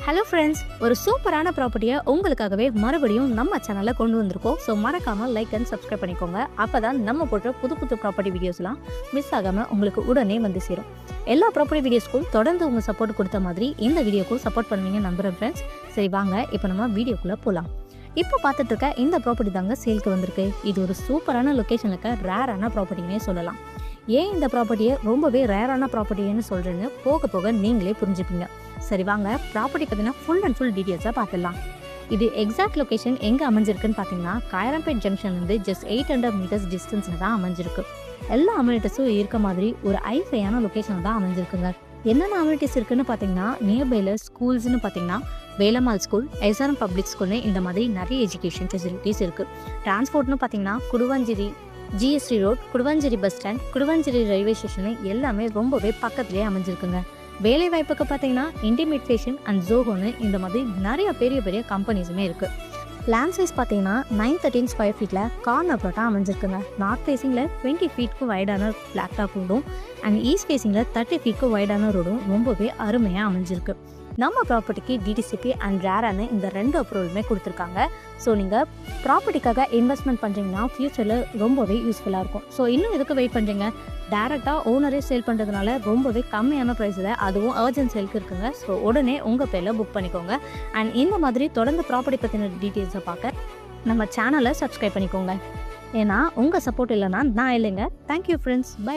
Hello friends, ஒரு சூப்பரான ப்ராப்பர்ட்டியை உங்களுக்காகவே மறுபடியும் நம்ம சேனலில் கொண்டு வந்திருக்கோம். ஸோ மறக்காமல் லைக் அண்ட் சப்ஸ்கிரைப் பண்ணிக்கோங்க. அப்போ தான் நம்ம போடுற புது புது ப்ராப்பர்ட்டி வீடியோஸ்லாம் மிஸ் ஆகாமல் உங்களுக்கு உடனே வந்து சேரும். எல்லா ப்ராப்பர்ட்டி வீடியோஸ்க்கும் தொடர்ந்து உங்கள் சப்போர்ட் கொடுத்த மாதிரி இந்த வீடியோக்கும் சப்போர்ட் பண்ணுவீங்க நம்புகிறேன் ஃப்ரெண்ட்ஸ். சரி வாங்க இப்போ நம்ம வீடியோக்குள்ளே போகலாம். இப்போ பார்த்துட்டு இருக்க இந்த ப்ராப்பர்ட்டி தாங்க சேல்க்கு வந்திருக்கு. இது ஒரு சூப்பரான லொக்கேஷனில் இருக்க ரேரான ப்ராப்பர்ட்டினே சொல்லலாம். ஏன் இந்த ப்ராப்பர்ட்டியை ரொம்பவே ரேரான ப்ராப்பர்ட்டின்னு சொல்கிறேன்னு போக போக நீங்களே புரிஞ்சுப்பீங்க. சரி வாங்க ப்ராப்பர்ட்டி பார்த்தீங்கன்னா ஃபுல் அண்ட் ஃபுல் டீட்டெயில்ஸாக பார்த்துடலாம். இது எக்ஸாக்ட் லொக்கேஷன் எங்கே அமைஞ்சிருக்குன்னு பார்த்தீங்கன்னா காயரம்பேட் ஜங்ஷன்லேருந்து ஜஸ்ட் 800 மீட்டர்ஸ் டிஸ்டன்ஸில் தான் அமைஞ்சிருக்கு. எல்லா அம்யூனிட்டிஸும் இருக்க மாதிரி ஒரு ஐஃபையான லொக்கேஷன் தான் அமைஞ்சிருக்குங்க. என்னென்ன அம்யூனிட்டிஸ் இருக்குன்னு பார்த்தீங்கன்னா நியர்பைல ஸ்கூல்ஸ்னு பார்த்தீங்கன்னா வேலம்மாள் ஸ்கூல், எஸ்ஆர்எம் பப்ளிக் ஸ்கூல்னு இந்த மாதிரி நிறைய எஜுகேஷன் ஃபெசிலிட்டிஸ் இருக்குது. டிரான்ஸ்போர்ட்னு பார்த்தீங்கன்னா Guduvancheri GST road, Guduvancheri bus stand, Guduvancheri railway station எல்லாமே ரொம்பவே பக்கத்துலேயே அமைஞ்சிருக்குங்க. வேலை வாய்ப்புக்கு பார்த்தீங்கன்னா இன்டிமேட் அண்ட் ஜோஹோன்னு இந்த மாதிரி நிறைய பெரிய பெரிய கம்பெனிஸுமே இருக்குது. லேண்ட் சைஸ் பார்த்தீங்கன்னா 913 ஸ்கொயர் ஃபீட்டில் கார்னர் ப்ளாட்டாக அமைஞ்சிருக்குங்க. நார்த் ஃபேஸிங்கில் 20 ஃபீட்க்கு வைடான பிளாக் டாப் ரோடும் அண்ட் ஈஸ்ட் ஃபேஸிங்கில் 30 ஃபீட்க்கு வைடான ரோடும் ரொம்பவே அருமையாக அமைஞ்சிருக்கு. நம்ம ப்ராப்பர்ட்டிக்கு டிடிசிபி அண்ட் ரேரான இந்த 2 அப்ரூவலுமே கொடுத்துருக்காங்க. ஸோ நீங்கள் ப்ராப்பர்ட்டிக்காக இன்வெஸ்ட்மெண்ட் பண்ணுறீங்கன்னா ஃப்யூச்சரில் ரொம்பவே யூஸ்ஃபுல்லாக இருக்கும். ஸோ இன்னும் எதுக்கு வெயிட் பண்ணுறீங்க? டேரெக்டாக ஓனரே சேல் பண்ணுறதுனால ரொம்பவே கம்மியான ப்ரைஸில் அதுவும் அர்ஜென்ட் சேலுக்கு இருக்குங்க. ஸோ உடனே உங்கள் பேரில் புக் பண்ணிக்கோங்க. அண்ட் இந்த மாதிரி தொடர்ந்து ப்ராப்பர்ட்டி பற்றின டீட்டெயில்ஸை பார்க்க நம்ம சேனலை சப்ஸ்கிரைப் பண்ணிக்கோங்க. ஏன்னா உங்கள் சப்போர்ட் இல்லைன்னா நான் இல்லைங்க. Thank you friends. பை.